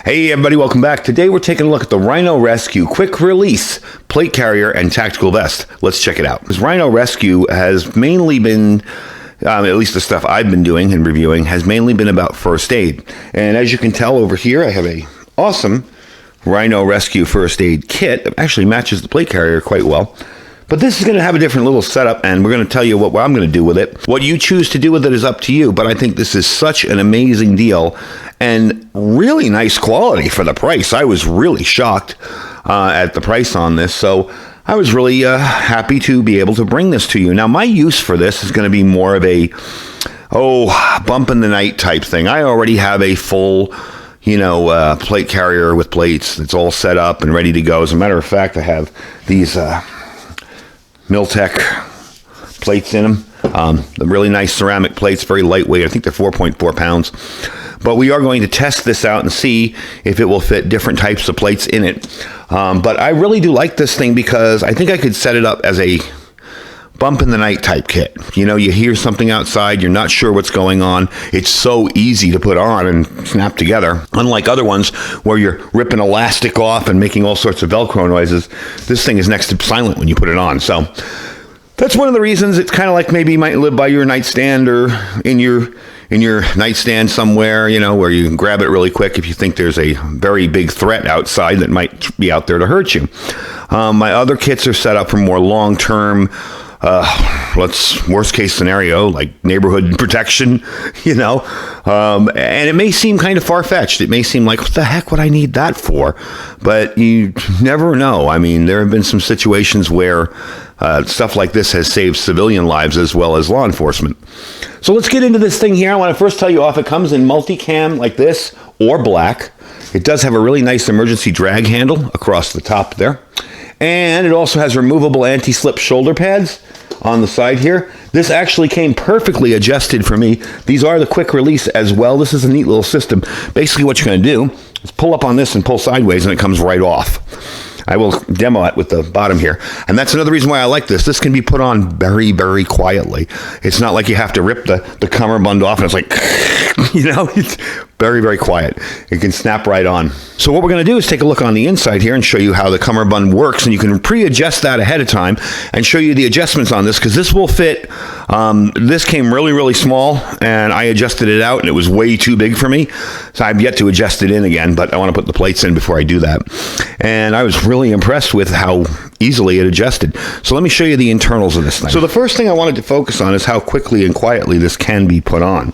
Hey everybody, welcome back. Today we're taking a look at the Rhino Rescue Quick Release Plate Carrier and Tactical Vest. Let's check it out. This Rhino Rescue has mainly been, at least the stuff I've been doing and reviewing, has mainly been about first aid. And as you can tell over here, I have a awesome Rhino Rescue first aid kit that actually matches the plate carrier quite well. But this is going to have a different little setup, and we're going to tell you what I'm going to do with it. What you choose to do with it is up to you, but I think this is such an amazing deal and really nice quality for the price. I was really shocked at the price on this, so I was really happy to be able to bring this to you. Now, my use for this is going to be more of a, bump in the night type thing. I already have a full plate carrier with plates. It's all set up and ready to go. As a matter of fact, I have these Miltech plates in them. The really nice ceramic plates, very lightweight. I think they're 4.4 pounds. But we are going to test this out and see if it will fit different types of plates in it. But I really do like this thing because I think I could set it up as a bump in the night type kit. You know, you hear something outside, you're not sure what's going on. It's so easy to put on and snap together. Unlike other ones where you're ripping elastic off and making all sorts of Velcro noises, this thing is next to silent when you put it on. So that's one of the reasons. It's kind of like maybe you might live by your nightstand or in your nightstand somewhere, where you can grab it really quick if you think there's a very big threat outside that might be out there to hurt you. My other kits are set up for more long-term, worst case scenario, like neighborhood protection, and it may seem kind of far-fetched. It may seem like, what the heck would I need that for? But you never know. I mean, there have been some situations where stuff like this has saved civilian lives as well as law enforcement. So let's get into this thing here. I want to first tell you off, it comes in multicam like this or black. It does have a really nice emergency drag handle across the top there. And it also has removable anti-slip shoulder pads on the side here. This actually came perfectly adjusted for me. These are the quick release as well. This is a neat little system. Basically what you're going to do is pull up on this and pull sideways and it comes right off. I will demo it with the bottom here. And that's another reason why I like this. This can be put on very, very quietly. It's not like you have to rip the cummerbund off and it's like, it's very, very quiet. It can snap right on. So what we're going to do is take a look on the inside here and show you how the cummerbund works. And you can pre-adjust that ahead of time and show you the adjustments on this because this will fit. This came really, really small and I adjusted it out and it was way too big for me. So I've yet to adjust it in again, but I want to put the plates in before I do that. And I was really impressed with how easily it adjusted. So let me show you the internals of this thing. So the first thing I wanted to focus on is how quickly and quietly this can be put on.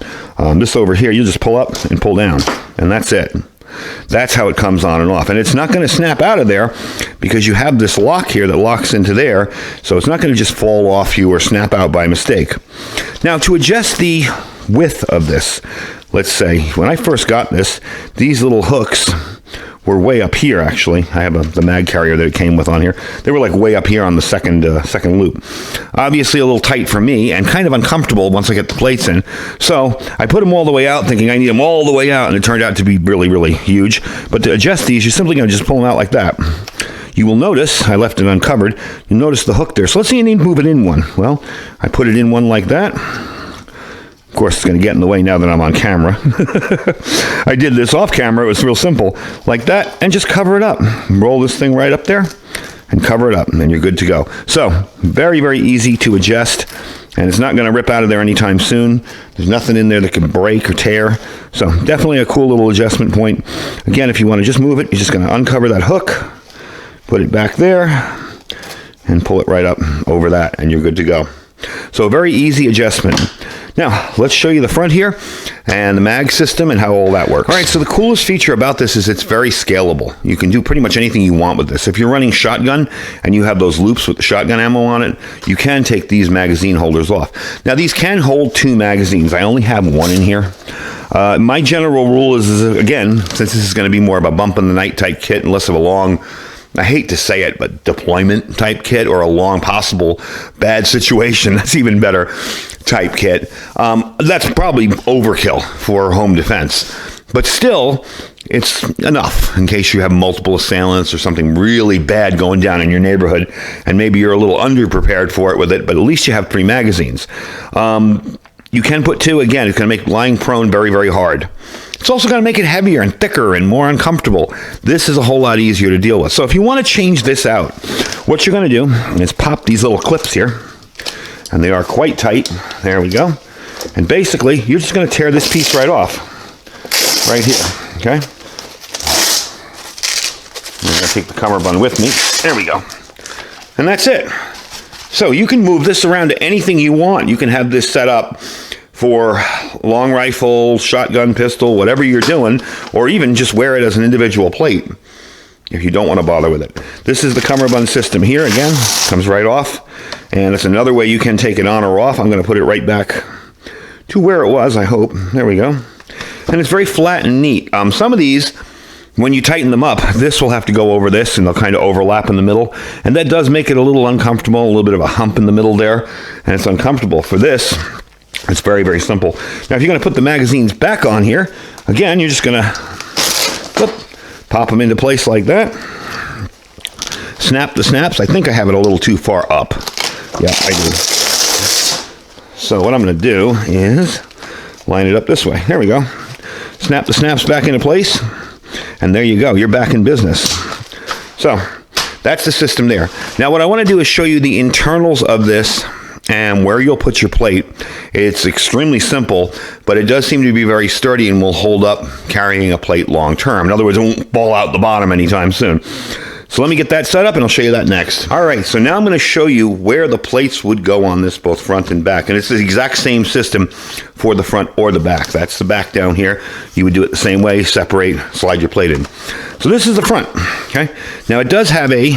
This over here, you just pull up and pull down, and that's it. That's how it comes on and off. And it's not going to snap out of there because you have this lock here that locks into there, so it's not going to just fall off you or snap out by mistake. Now, to adjust the width of this, let's say, when I first got this, these little hooks were way up here, actually. I have the mag carrier that it came with on here. They were like way up here on the second loop. Obviously a little tight for me and kind of uncomfortable once I get the plates in. So I put them all the way out thinking I need them all the way out, and it turned out to be really, really huge. But to adjust these, you're simply going to just pull them out like that. You will notice, I left it uncovered, you'll notice the hook there. So let's say you need to move it in one. Well, I put it in one like that. Of course, it's going to get in the way now that I'm on camera. I did this off camera. It was real simple. Like that, and just cover it up. Roll this thing right up there and cover it up, and then you're good to go. So, very, very easy to adjust, and it's not going to rip out of there anytime soon. There's nothing in there that can break or tear. So, definitely a cool little adjustment point. Again, if you want to just move it, you're just going to uncover that hook, put it back there, and pull it right up over that, and you're good to go. So, a very easy adjustment. Now, let's show you the front here and the mag system and how all that works. All right, so the coolest feature about this is it's very scalable. You can do pretty much anything you want with this. If you're running shotgun and you have those loops with the shotgun ammo on it, you can take these magazine holders off. Now, these can hold 2 magazines. I only have 1 in here. My general rule is, again, since this is going to be more of a bump in the night type kit and less of a long, I hate to say it, but deployment type kit or a long possible bad situation, that's even better, type kit. That's probably overkill for home defense. But still, it's enough in case you have multiple assailants or something really bad going down in your neighborhood, and maybe you're a little underprepared for it with it, but at least you have 3 magazines. You can put 2, again, it's going to make lying prone very, very hard. It's also going to make it heavier and thicker and more uncomfortable. This is a whole lot easier to deal with. So if you want to change this out, what you're going to do is pop these little clips here, and they are quite tight. There we go. And basically, you're just going to tear this piece right off, right here, okay? I'm going to take the cummerbund with me. There we go. And that's it. So you can move this around to anything you want. You can have this set up for long rifle, shotgun, pistol, whatever you're doing, or even just wear it as an individual plate if you don't want to bother with it. This is the cummerbund system here. Again, comes right off. And it's another way you can take it on or off. I'm going to put it right back to where it was, I hope. There we go. And it's very flat and neat. Some of these, when you tighten them up, this will have to go over this, and they'll kind of overlap in the middle. And that does make it a little uncomfortable, a little bit of a hump in the middle there, and it's uncomfortable. For this, it's very, very simple. Now, if you're going to put the magazines back on here, again, you're just going to pop them into place like that. Snap the snaps. I think I have it a little too far up. Yeah, I do. So what I'm going to do is line it up this way. There we go. Snap the snaps back into place. And there you go. You're back in business. So that's the system there. Now what I want to do is show you the internals of this and where you'll put your plate. It's extremely simple, but it does seem to be very sturdy and will hold up carrying a plate long term. In other words, it won't fall out the bottom anytime soon. So let me get that set up and I'll show you that next. All right, so now I'm going to show you where the plates would go on this, both front and back. And it's the exact same system for the front or the back. That's the back down here. You would do it the same way, separate, slide your plate in. So this is the front, okay? Now it does have a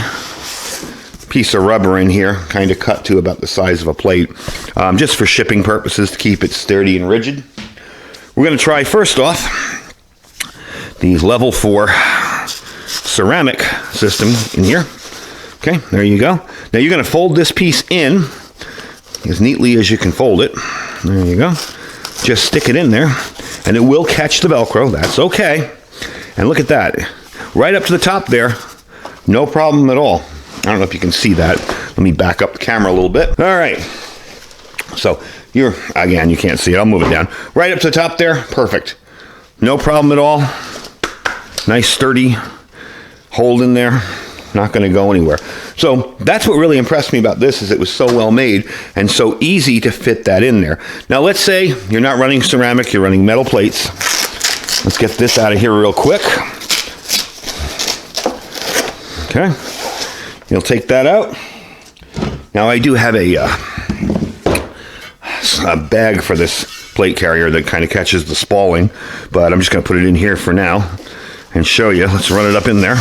piece of rubber in here, kind of cut to about the size of a plate, just for shipping purposes to keep it sturdy and rigid. We're going to try first off these level 4 ceramic system in here. Okay, there you go. Now you're going to fold this piece in as neatly as you can fold it. There you go. Just stick it in there and it will catch the Velcro. That's okay. And look at that. Right up to the top there. No problem at all. I don't know if you can see that. Let me back up the camera a little bit. All right. So again, you can't see it. I'll move it down. Right up to the top there. Perfect. No problem at all. Nice sturdy hold in there, not going to go anywhere. So that's what really impressed me about this, is it was so well made and so easy to fit that in there. Now let's say you're not running ceramic, you're running metal plates. Let's get this out of here real quick. Okay, you'll take that out. Now I do have a bag for this plate carrier that kind of catches the spalling, but I'm just going to put it in here for now and show you. Let's run it up in there.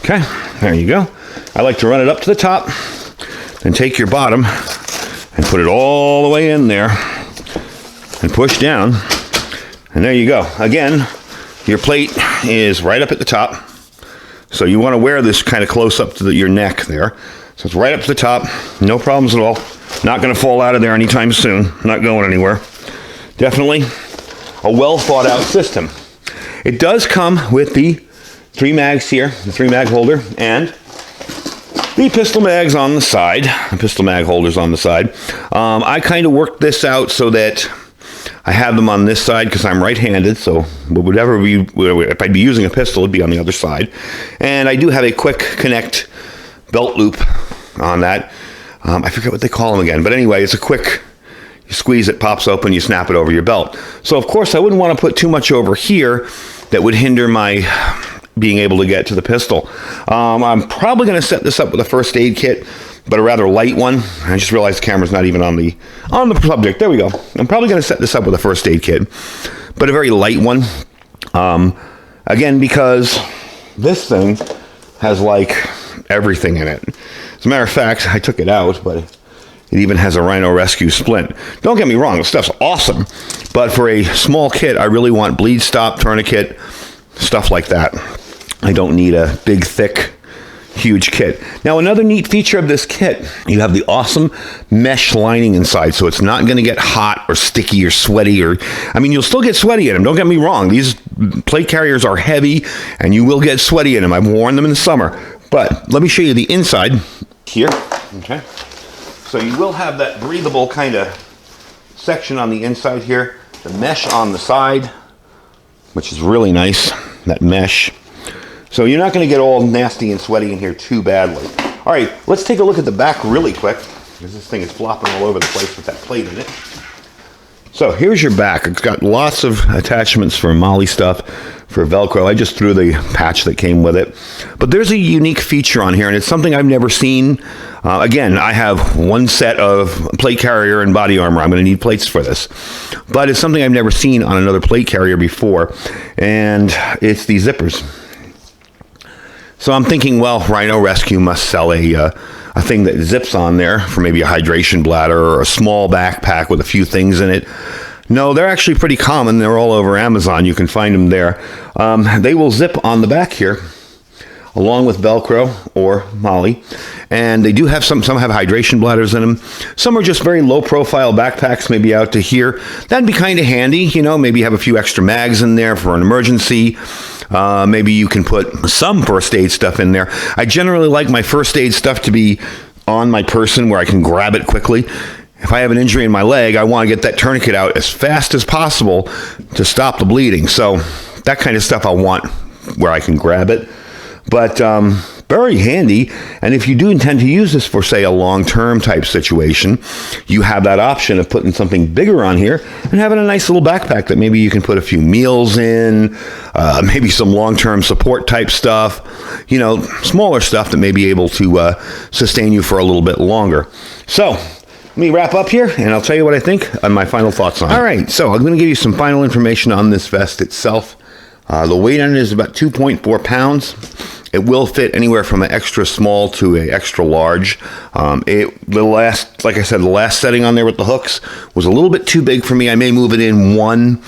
Okay, there you go. I like to run it up to the top, then take your bottom and put it all the way in there and push down, and there you go. Again, your plate is right up at the top, so you want to wear this kind of close up to your neck there. So it's right up to the top, no problems at all. Not going to fall out of there anytime soon, not going anywhere. Definitely a well thought out system. It does come with the 3 mags here, the 3 mag holder, and the pistol mags on the side, the pistol mag holders on the side. I kind of worked this out so that I have them on this side because I'm right-handed, so if I'd be using a pistol, it'd be on the other side. And I do have a quick connect belt loop on that. I forget what they call them again, but anyway, it's a quick, you squeeze it, pops open, you snap it over your belt. So of course I wouldn't want to put too much over here that would hinder my being able to get to the pistol. I'm probably going to set this up with a first aid kit, but a rather light one. I just realized the camera's not even on the subject. There we go. I'm probably going to set this up with a first aid kit, but a very light one. Again, because this thing has like everything in it. As a matter of fact, I took it out, but it even has a Rhino Rescue splint. Don't get me wrong, the stuff's awesome, but for a small kit, I really want bleed stop, tourniquet, stuff like that. I don't need a big, thick, huge kit. Now, another neat feature of this kit, you have the awesome mesh lining inside, so it's not going to get hot or sticky or sweaty. I mean, you'll still get sweaty in them. Don't get me wrong. These plate carriers are heavy, and you will get sweaty in them. I've worn them in the summer. But let me show you the inside here. Okay. So you will have that breathable kind of section on the inside here, the mesh on the side. which is really nice, that mesh. So you're not going to get all nasty and sweaty in here too badly. All right, let's take a look at the back really quick, because this thing is flopping all over the place with that plate in it. So here's your back. It's got lots of attachments for MOLLE stuff, for Velcro. I just threw the patch that came with it. But there's a unique feature on here, and it's something I've never seen. Again, I have one set of plate carrier and body armor. I'm going to need plates for this. But it's something I've never seen on another plate carrier before, and it's these zippers. So I'm thinking, well, Rhino Rescue must sell a thing that zips on there for maybe a hydration bladder or a small backpack with a few things in it. No, they're actually pretty common. They're all over Amazon. You can find them there. They will zip on the back here, along with Velcro or MOLLE. And they do have some have hydration bladders in them. Some are just very low profile backpacks, maybe out to here. That'd be kind of handy, you know, maybe have a few extra mags in there for an emergency. Maybe you can put some first aid stuff in there. I generally like my first aid stuff to be on my person where I can grab it quickly. If I have an injury in my leg, I want to get that tourniquet out as fast as possible to stop the bleeding. So that kind of stuff I want where I can grab it. But very handy. And if you do intend to use this for, say, a long-term type situation, you have that option of putting something bigger on here and having a nice little backpack that maybe you can put a few meals in, maybe some long-term support type stuff, you know, smaller stuff that may be able to sustain you for a little bit longer. So let me wrap up here, and I'll tell you what I think and my final thoughts on it. All right, so I'm going to give you some final information on this vest itself. The weight on it is about 2.4 pounds. It will fit anywhere from an extra small to an extra large. Like I said, the last setting on there with the hooks was a little bit too big for me. I may move it in one.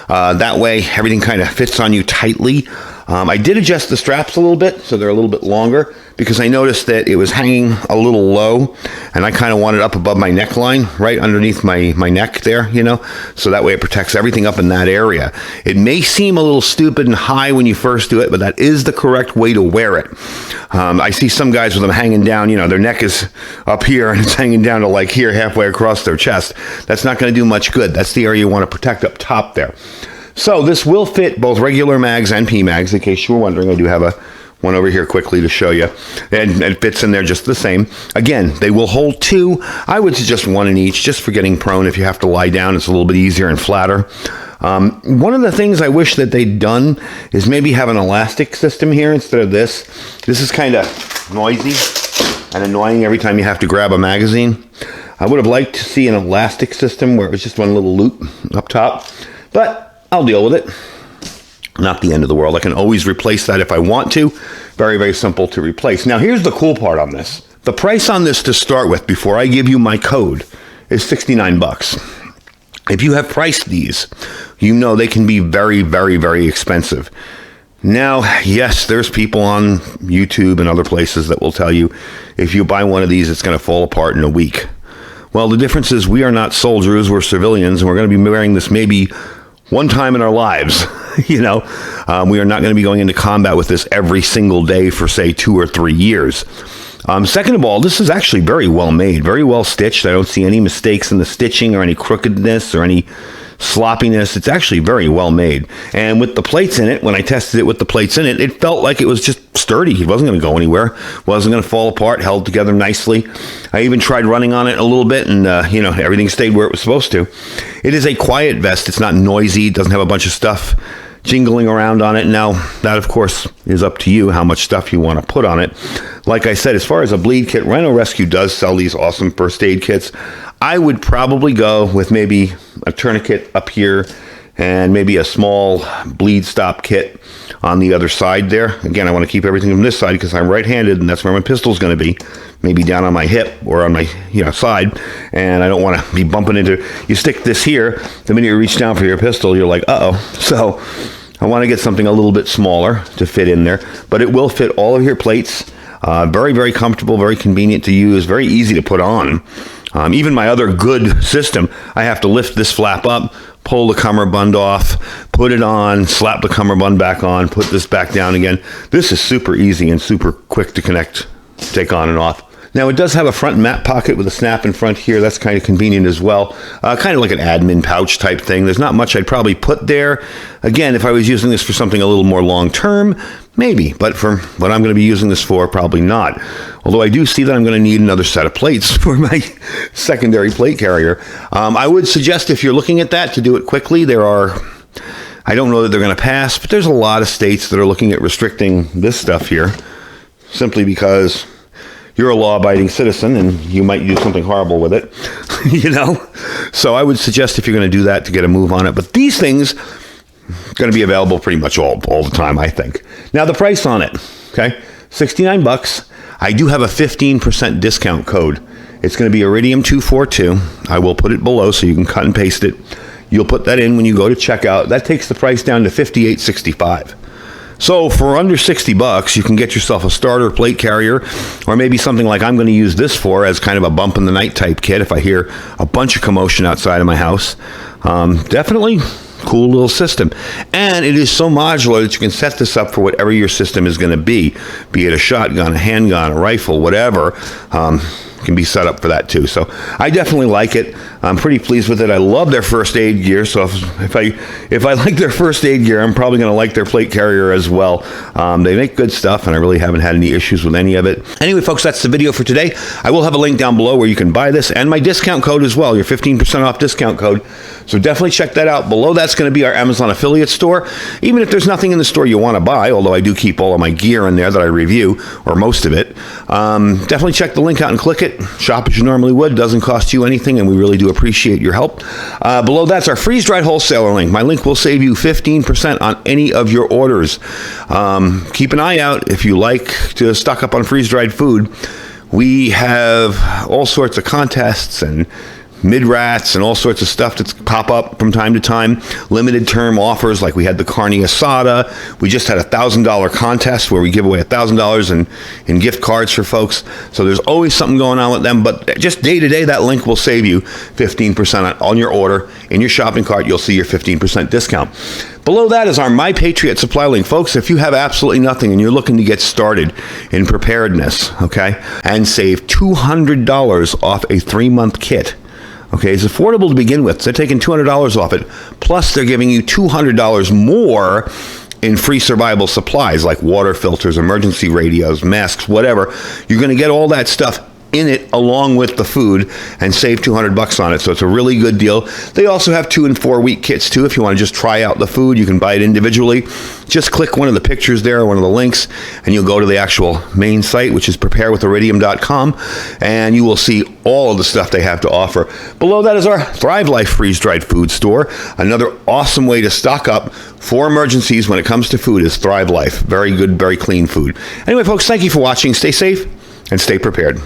That way, everything kind of fits on you tightly. I did adjust the straps a little bit, so they're a little bit longer, because I noticed that it was hanging a little low, and I kind of want it up above my neckline, right underneath my neck there, you know, so that way it protects everything up in that area. It may seem a little stupid and high when you first do it, but that is the correct way to wear it. I see some guys with them hanging down, you know, their neck is up here and it's hanging down to like here, halfway across their chest. That's not going to do much good. That's the area you want to protect up top there. So this will fit both regular mags and PMags, in case you were wondering. I do have one over here quickly to show you. And it fits in there just the same. Again, they will hold two. I would suggest one in each, just for getting prone. If you have to lie down, it's a little bit easier and flatter. One of the things I wish that they'd done is maybe have an elastic system here instead of this. This is kind of noisy and annoying every time you have to grab a magazine. I would have liked to see an elastic system where it was just one little loop up top. But I'll deal with it. Not the end of the world. I can always replace that if I want to. Very, very simple to replace. Now, here's the cool part on this. The price on this to start with, before I give you my code, is $69. If you have priced these, you know they can be very, very, very expensive. Now, yes, there's people on YouTube and other places that will tell you if you buy one of these, it's going to fall apart in a week. Well, the difference is we are not soldiers, we're civilians, and we're going to be wearing this maybe one time in our lives. You know, we are not going to be going into combat with this every single day for, say, 2 or 3 years. Second of all, this is actually very well made, very well stitched. I don't see any mistakes in the stitching or any crookedness or any sloppiness. It's actually very well made. And with the plates in it, when I tested it with the plates in it, it felt like it was just sturdy. It wasn't going to go anywhere. Wasn't going to fall apart, held together nicely. I even tried running on it a little bit, and you know, everything stayed where it was supposed to. It is a quiet vest. It's not noisy. It doesn't have a bunch of stuff jingling around on it. Now, that, of course, is up to you how much stuff you want to put on it. Like I said, as far as a bleed kit, Rhino Rescue does sell these awesome first aid kits. I would probably go with maybe a tourniquet up here and maybe a small bleed stop kit on the other side there. Again, I want to keep everything from this side because I'm right-handed, and that's where my pistol's going to be, maybe down on my hip or on my side, and I don't want to be bumping into. You stick this here, the minute you reach down for your pistol, you're like, uh-oh. So I want to get something a little bit smaller to fit in there, but it will fit all of your plates. Very, very comfortable, very convenient to use, very easy to put on. Even my other good system, I have to lift this flap up, pull the cummerbund off, put it on, slap the cummerbund back on, put this back down again. This is super easy and super quick to connect, take on and off. Now, it does have a front mat pocket with a snap in front here. That's kind of convenient as well. Kind of like an admin pouch type thing. There's not much I'd probably put there. Again, if I was using this for something a little more long term, maybe. But for what I'm going to be using this for, probably not. Although I do see that I'm going to need another set of plates for my secondary plate carrier. I would suggest, if you're looking at that, to do it quickly. I don't know that they're going to pass, but there's a lot of states that are looking at restricting this stuff here, simply because you're a law-abiding citizen and you might do something horrible with it, you know? So I would suggest, if you're going to do that, to get a move on it. But these things are going to be available pretty much all the time, I think. Now, the price on it, okay? $69. I do have a 15% discount code. It's going to be Iridium 242. I will put it below so you can cut and paste it. You'll put that in when you go to checkout. That takes the price down to $58.65. So for under $60, you can get yourself a starter plate carrier, or maybe something like I'm going to use this for, as kind of a bump in the night type kit if I hear a bunch of commotion outside of my house. Definitely cool little system. And it is so modular that you can set this up for whatever your system is going to be it a shotgun, a handgun, a rifle, whatever. Can be set up for that too. So I definitely like it. I'm pretty pleased with it. I love their first aid gear. So if I like their first aid gear, I'm probably going to like their plate carrier as well. They make good stuff, and I really haven't had any issues with any of it. Anyway, folks, that's the video for today. I will have a link down below where you can buy this, and my discount code as well, your 15% off discount code. So definitely check that out. Below that's going to be our Amazon affiliate store. Even if there's nothing in the store you want to buy, although I do keep all of my gear in there that I review, or most of it, definitely check the link out and click it. Shop as you normally would. Doesn't cost you anything, and we really do appreciate your help. Below that's our freeze-dried wholesaler link. My link will save you 15% on any of your orders. Keep an eye out if you like to stock up on freeze-dried food. We have all sorts of contests and mid-rats and all sorts of stuff that pop up from time to time. Limited term offers, like we had the carne asada. We just had a $1,000 contest where we give away $1,000 in gift cards for folks. So there's always something going on with them. But just day to day, that link will save you 15% on your order. In your shopping cart, you'll see your 15% discount. Below that is our My Patriot Supply link. Folks, if you have absolutely nothing and you're looking to get started in preparedness, okay, and save $200 off a 3-month kit. Okay, it's affordable to begin with. They're taking $200 off it. Plus, they're giving you $200 more in free survival supplies like water filters, emergency radios, masks, whatever. You're going to get all that stuff in it along with the food and save $200 on it. So it's a really good deal. They also have 2 and 4 week kits too. If you want to just try out the food, you can buy it individually. Just click one of the pictures there, one of the links, and you'll go to the actual main site, which is preparewithiridium.com, and you will see all of the stuff they have to offer. Below that is our Thrive Life freeze-dried food store. Another awesome way to stock up for emergencies when it comes to food is Thrive Life. Very good, very clean food. Anyway, folks, thank you for watching. Stay safe and stay prepared.